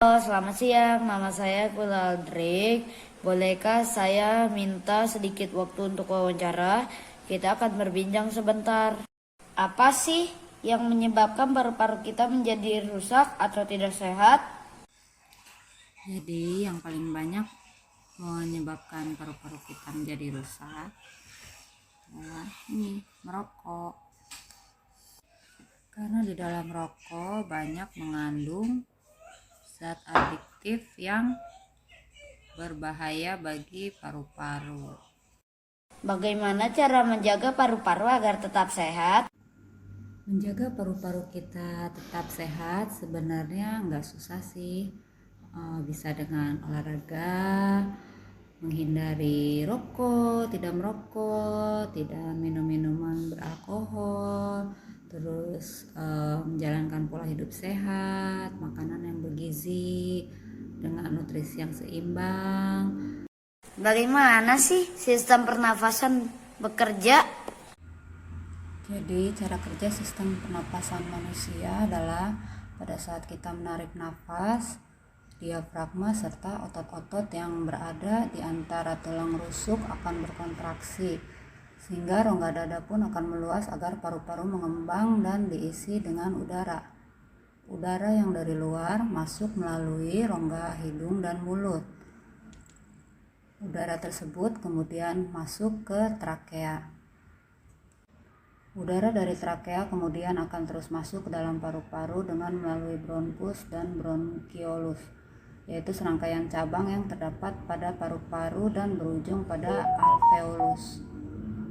Halo, selamat siang. Nama saya Kuladrik. Bolehkah saya minta sedikit waktu untuk wawancara? Kita akan berbincang sebentar. Apa sih yang menyebabkan paru-paru kita menjadi rusak atau tidak sehat? Jadi yang paling banyak menyebabkan paru-paru kita menjadi rusak adalah merokok. Karena di dalam rokok banyak mengandung zat adiktif yang berbahaya bagi paru-paru. Bagaimana cara menjaga paru-paru agar tetap sehat? Menjaga paru-paru kita tetap sehat sebenarnya nggak susah sih. Bisa dengan olahraga, menghindari rokok, tidak merokok, tidak minum minuman beralkohol, terus menjalankan pola hidup sehat, makanan yang bergizi dengan nutrisi yang seimbang. Bagaimana sih sistem pernafasan bekerja? Jadi cara kerja sistem pernapasan manusia adalah pada saat kita menarik nafas, diafragma serta otot-otot yang berada di antara tulang rusuk akan berkontraksi, sehingga rongga dada pun akan meluas agar paru-paru mengembang dan diisi dengan udara. Udara yang dari luar masuk melalui rongga hidung dan mulut. Udara tersebut kemudian masuk ke trakea. Udara dari trakea kemudian akan terus masuk ke dalam paru-paru dengan melalui bronkus dan bronkiolus, yaitu serangkaian cabang yang terdapat pada paru-paru dan berujung pada alveolus.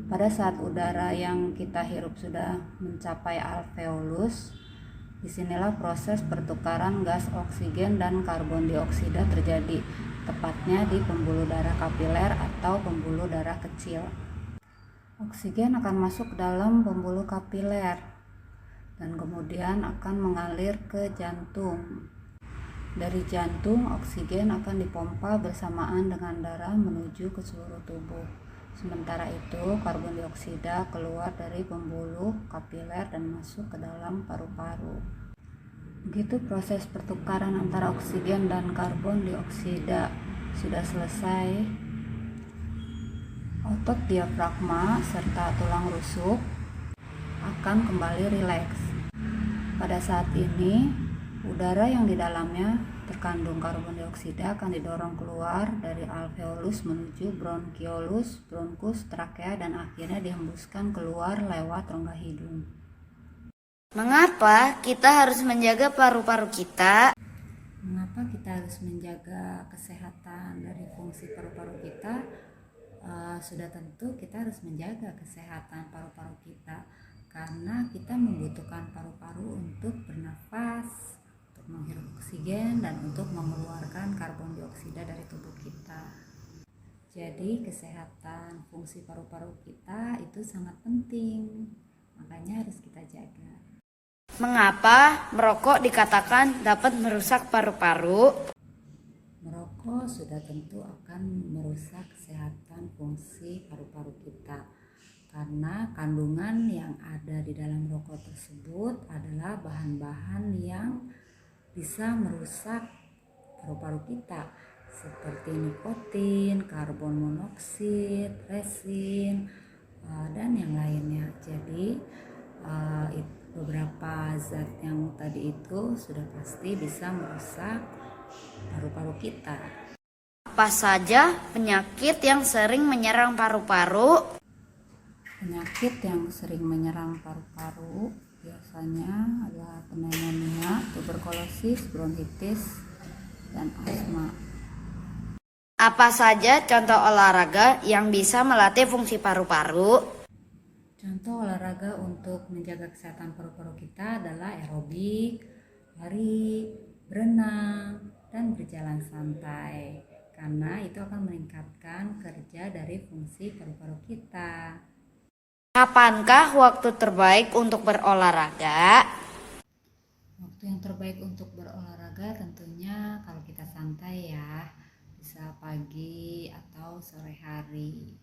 Pada saat udara yang kita hirup sudah mencapai alveolus, disinilah proses pertukaran gas oksigen dan karbon dioksida terjadi, tepatnya di pembuluh darah kapiler atau pembuluh darah kecil. Oksigen akan masuk ke dalam pembuluh kapiler dan kemudian akan mengalir ke jantung. Dari jantung, oksigen akan dipompa bersamaan dengan darah menuju ke seluruh tubuh. Sementara itu, karbon dioksida keluar dari pembuluh kapiler dan masuk ke dalam paru-paru. Begitu proses pertukaran antara oksigen dan karbon dioksida sudah selesai, otot diafragma serta tulang rusuk akan kembali rileks. Pada saat ini, udara yang di dalamnya terkandung karbon dioksida akan didorong keluar dari alveolus menuju bronkiolus, bronkus, trakea, dan akhirnya dihembuskan keluar lewat rongga hidung. Mengapa kita harus menjaga paru-paru kita? Mengapa kita harus menjaga kesehatan dari fungsi paru-paru kita? Sudah tentu kita harus menjaga kesehatan paru-paru kita karena kita membutuhkan paru-paru untuk bernafas, untuk menghirup oksigen, dan untuk mengeluarkan karbon dioksida dari tubuh kita. Jadi kesehatan fungsi paru-paru kita itu sangat penting, makanya harus kita jaga. Mengapa merokok dikatakan dapat merusak paru-paru? Merokok sudah tentu akan merusak kesehatan fungsi paru-paru kita karena kandungan yang ada di dalam rokok tersebut adalah bahan-bahan yang bisa merusak paru-paru kita seperti nikotin, karbon monoksida, resin, dan yang lainnya. Jadi beberapa zat yang tadi itu sudah pasti bisa merusak paru-paru kita. Apa saja penyakit yang sering menyerang paru-paru? Penyakit yang sering menyerang paru-paru biasanya adalah pneumonia, tuberkulosis, bronkitis, dan asma. Apa saja contoh olahraga yang bisa melatih fungsi paru-paru? Contoh olahraga untuk menjaga kesehatan paru-paru kita adalah aerobik, lari, berenang, dan berjalan santai karena itu akan meningkatkan kerja dari fungsi paru-paru kita. Kapankah waktu terbaik untuk berolahraga? Waktu yang terbaik untuk berolahraga tentunya kalau kita santai ya, bisa pagi atau sore hari.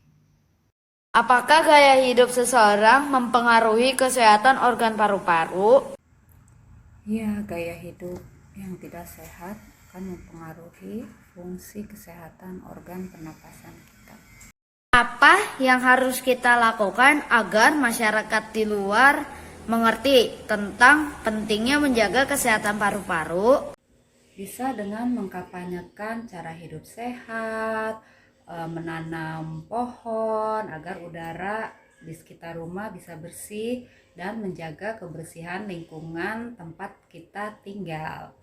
Apakah gaya hidup seseorang mempengaruhi kesehatan organ paru-paru? Ya, gaya hidup yang tidak sehat akan mempengaruhi fungsi kesehatan organ pernapasan kita. Apa yang harus kita lakukan agar masyarakat di luar mengerti tentang pentingnya menjaga kesehatan paru-paru? Bisa dengan mengkampanyekan cara hidup sehat, menanam pohon agar udara di sekitar rumah bisa bersih, dan menjaga kebersihan lingkungan tempat kita tinggal.